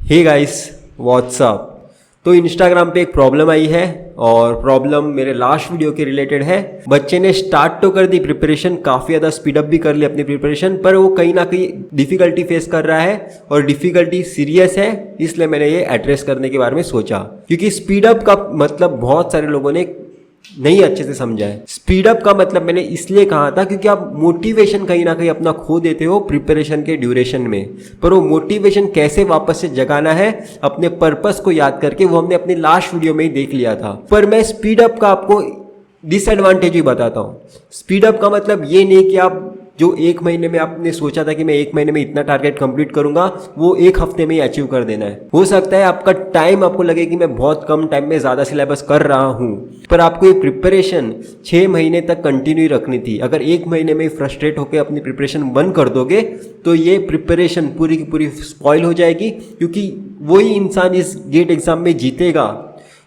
हे guys, what's up. तो Instagram पे एक प्रॉब्लम आई है और प्रॉब्लम मेरे लास्ट वीडियो के रिलेटेड है। बच्चे ने स्टार्ट तो कर दी प्रिपरेशन, काफ़ी ज़्यादा स्पीडअप भी कर ली अपनी प्रिपरेशन, पर वो कहीं ना कहीं डिफ़िकल्टी फेस कर रहा है और डिफ़िकल्टी सीरियस है। इसलिए मैंने ये एड्रेस करने के बारे में सोचा, क्योंकि स्पीडअप का मतलब बहुत सारे लोगों ने नहीं अच्छे से समझा है। स्पीडअप का मतलब मैंने इसलिए कहा था क्योंकि आप मोटिवेशन कहीं ना कहीं अपना खो देते हो प्रिपरेशन के ड्यूरेशन में, पर वो मोटिवेशन कैसे वापस से जगाना है अपने पर्पस को याद करके, वो हमने अपने लास्ट वीडियो में ही देख लिया था। पर मैं स्पीडअप का आपको डिसएडवांटेज ही बताता हूँ। स्पीडअप का मतलब ये नहीं कि आप जो एक महीने में आपने सोचा था कि मैं एक महीने में इतना टारगेट कंप्लीट करूंगा, वो एक हफ्ते में ही अचीव कर देना है। हो सकता है आपका टाइम आपको लगे कि मैं बहुत कम टाइम में ज़्यादा सिलेबस कर रहा हूँ, पर आपको ये प्रिपरेशन 6 महीने तक कंटिन्यू रखनी थी। अगर एक महीने में फ्रस्ट्रेट होकर अपनी प्रिपरेशन बंद कर दोगे तो ये प्रिपरेशन पूरी की पूरी स्पॉइल हो जाएगी, क्योंकि वही इंसान इस गेट एग्जाम में जीतेगा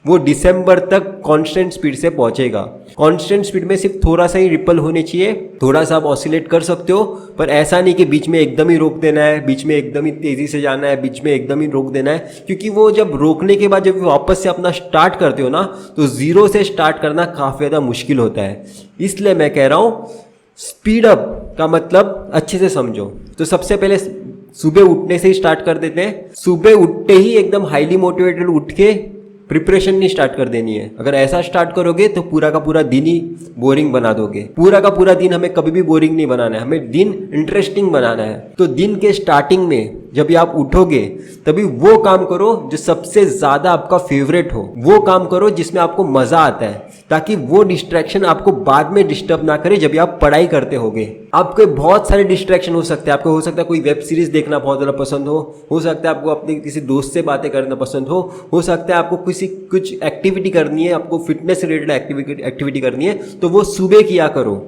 वो दिसंबर तक कांस्टेंट स्पीड से पहुंचेगा। कांस्टेंट स्पीड में सिर्फ थोड़ा सा ही रिपल होने चाहिए, थोड़ा सा आप ऑसिलेट कर सकते हो, पर ऐसा नहीं कि बीच में एकदम ही रोक देना है, बीच में एकदम ही तेजी से जाना है, बीच में एकदम ही रोक देना है। क्योंकि वो जब रोकने के बाद जब वापस से अपना स्टार्ट करते हो ना, तो जीरो से स्टार्ट करना काफ़ी ज़्यादा मुश्किल होता है। इसलिए मैं कह रहा हूँ स्पीडअप का मतलब अच्छे से समझो। तो सबसे पहले सुबह उठने से ही स्टार्ट कर देते हैं। सुबह उठते ही एकदम हाईली मोटिवेटेड उठ के प्रिपरेशन नहीं स्टार्ट कर देनी है। अगर ऐसा स्टार्ट करोगे तो पूरा का पूरा दिन ही बोरिंग बना दोगे। पूरा का पूरा दिन हमें कभी भी बोरिंग नहीं बनाना है, हमें दिन इंटरेस्टिंग बनाना है। तो दिन के स्टार्टिंग में जब आप उठोगे तभी वो काम करो जो सबसे ज्यादा आपका फेवरेट हो, वो काम करो जिसमें आपको मजा आता है, ताकि वो डिस्ट्रैक्शन आपको बाद में डिस्टर्ब ना करे जब आप पढ़ाई करते होगे। आपके बहुत सारे डिस्ट्रैक्शन हो सकते हैं। आपको हो सकता है कोई वेब सीरीज देखना बहुत ज़्यादा पसंद हो सकता है आपको अपने किसी दोस्त से बातें करना पसंद हो सकता है आपको कुछ एक्टिविटी करनी है, आपको फिटनेस से रिलेटेड एक्टिविटी करनी है, तो वो सुबह किया करो।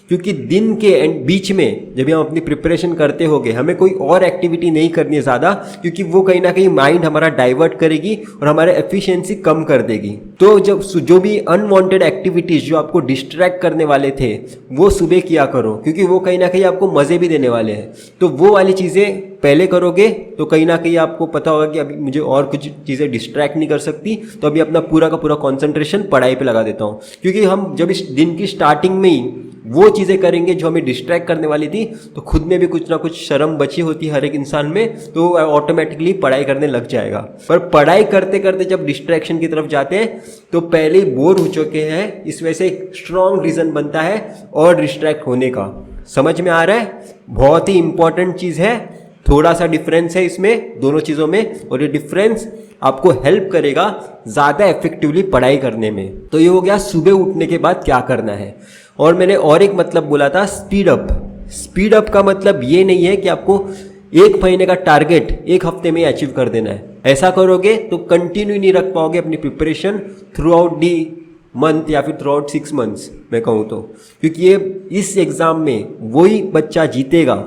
क्योंकि दिन के बीच में जब हम अपनी प्रिपरेशन करते होंगे, हमें कोई और एक्टिविटी नहीं करनी है ज़्यादा, क्योंकि वो कहीं ना कहीं माइंड हमारा डाइवर्ट करेगी और हमारे एफिशिएंसी कम कर देगी। तो जब जो भी अनवांटेड एक्टिविटीज़ जो आपको डिस्ट्रैक्ट करने वाले थे वो सुबह किया करो, क्योंकि वो कहीं ना कहीं आपको मज़े भी देने वाले हैं। तो वो वाली चीज़ें पहले करोगे तो कहीं ना कहीं आपको पता होगा कि अभी मुझे और कुछ चीज़ें डिस्ट्रैक्ट नहीं कर सकती, तो अभी अपना पूरा का पूरा कॉन्सेंट्रेशन पढ़ाई पे लगा देता हूँ। क्योंकि हम जब इस दिन की स्टार्टिंग में ही वो चीज़ें करेंगे जो हमें डिस्ट्रैक्ट करने वाली थी, तो खुद में भी कुछ ना कुछ शर्म बची होती है हर एक इंसान में, तो ऑटोमेटिकली पढ़ाई करने लग जाएगा। पर पढ़ाई करते करते जब डिस्ट्रैक्शन की तरफ जाते हैं तो पहले ही बोर हो चुके हैं, इस वजह से एक स्ट्रॉन्ग रीज़न बनता है और डिस्ट्रैक्ट होने का। समझ में आ रहा है? बहुत ही इंपॉर्टेंट चीज़ है। थोड़ा सा डिफरेंस है इसमें दोनों चीज़ों में, और ये डिफरेंस आपको हेल्प करेगा ज़्यादा इफेक्टिवली पढ़ाई करने में। तो ये हो गया सुबह उठने के बाद क्या करना है। और मैंने और एक मतलब बोला था स्पीडअप। स्पीडअप का मतलब ये नहीं है कि आपको एक महीने का टारगेट एक हफ्ते में अचीव कर देना है। ऐसा करोगे तो कंटिन्यू नहीं रख पाओगे अपनी preparation through out the month या फिर थ्रू आउट 6 मंथ्स मैं कहूँ तो। क्योंकि ये इस एग्ज़ाम में वही बच्चा जीतेगा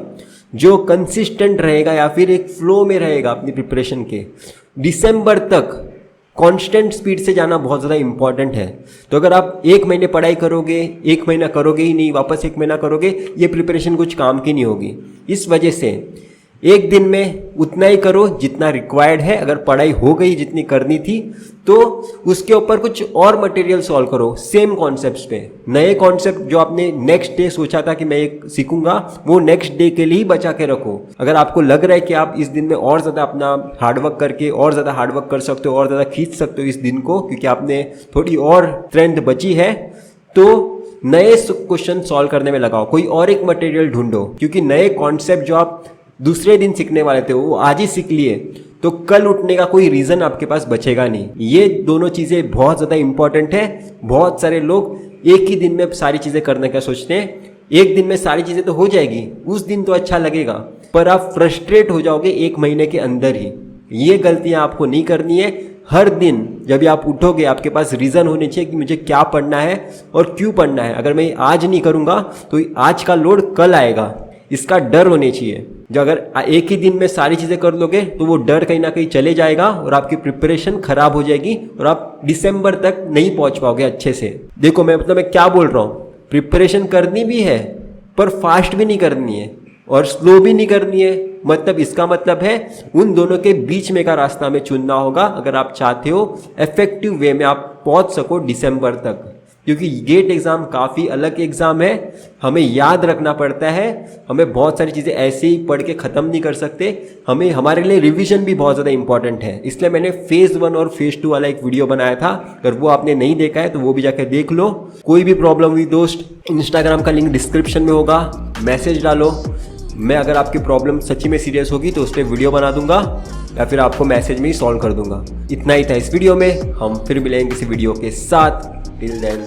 जो कंसिस्टेंट रहेगा या फिर एक फ्लो में रहेगा अपनी प्रिपरेशन के। दिसंबर तक कांस्टेंट स्पीड से जाना बहुत ज़्यादा इंपॉर्टेंट है। तो अगर आप एक महीने पढ़ाई करोगे, एक महीना करोगे ही नहीं, वापस एक महीना करोगे, ये प्रिपरेशन कुछ काम की नहीं होगी। इस वजह से एक दिन में उतना ही करो जितना रिक्वायर्ड है। अगर पढ़ाई हो गई जितनी करनी थी तो उसके ऊपर कुछ और मटेरियल सॉल्व करो सेम कॉन्सेप्ट्स पे। नए कॉन्सेप्ट जो आपने नेक्स्ट डे सोचा था कि मैं एक सीखूंगा, वो नेक्स्ट डे के लिए ही बचा के रखो। अगर आपको लग रहा है कि आप इस दिन में और ज़्यादा अपना हार्डवर्क करके और ज़्यादा हार्डवर्क कर सकते हो, और ज़्यादा खींच सकते हो इस दिन को, क्योंकि आपने थोड़ी और स्ट्रेंथ बची है, तो नए क्वेश्चन सॉल्व करने में लगाओ। कोई और एक मटेरियल ढूंढो, क्योंकि नए कॉन्सेप्ट जो आप दूसरे दिन सीखने वाले थे वो आज ही सीख लिए तो कल उठने का कोई रीज़न आपके पास बचेगा नहीं। ये दोनों चीज़ें बहुत ज़्यादा इंपॉर्टेंट है। बहुत सारे लोग एक ही दिन में सारी चीज़ें करने का सोचते हैं। एक दिन में सारी चीज़ें तो हो जाएगी, उस दिन तो अच्छा लगेगा, पर आप फ्रस्ट्रेट हो जाओगे एक महीने के अंदर ही। ये गलतियाँ आपको नहीं करनी है। हर दिन जब आप उठोगे आपके पास रीज़न होने चाहिए कि मुझे क्या पढ़ना है और क्यों पढ़ना है। अगर मैं आज नहीं करूँगा तो आज का लोड कल आएगा, इसका डर होने चाहिए। जो अगर एक ही दिन में सारी चीज़ें कर लोगे तो वो डर कहीं ना कहीं चले जाएगा और आपकी प्रिपरेशन खराब हो जाएगी और आप दिसंबर तक नहीं पहुंच पाओगे अच्छे से। देखो मैं क्या बोल रहा हूँ, प्रिपरेशन करनी भी है पर फास्ट भी नहीं करनी है। और स्लो भी नहीं करनी है। मतलब इसका मतलब है उन दोनों के बीच में का रास्ता हमें चुनना होगा अगर आप चाहते हो इफेक्टिव वे में आप पहुंच सको दिसंबर तक। क्योंकि गेट एग्ज़ाम काफ़ी अलग एग्ज़ाम है, हमें याद रखना पड़ता है, हमें बहुत सारी चीज़ें ऐसे ही पढ़ के ख़त्म नहीं कर सकते, हमें हमारे लिए रिवीजन भी बहुत ज़्यादा इंपॉर्टेंट है। इसलिए मैंने फेज़ 1 और फेज़ 2 वाला एक वीडियो बनाया था, अगर वो आपने नहीं देखा है तो वो भी जाकर देख लो। कोई भी प्रॉब्लम हुई दोस्त, इंस्टाग्राम का लिंक डिस्क्रिप्शन में होगा, मैसेज डालो। मैं अगर आपकी प्रॉब्लम सच्ची में सीरियस होगी तो उस पर वीडियो बना दूंगा या फिर आपको मैसेज में ही सॉल्व कर दूंगा। इतना ही था इस वीडियो में, हम फिर मिलेंगे किसी वीडियो के साथ। Till then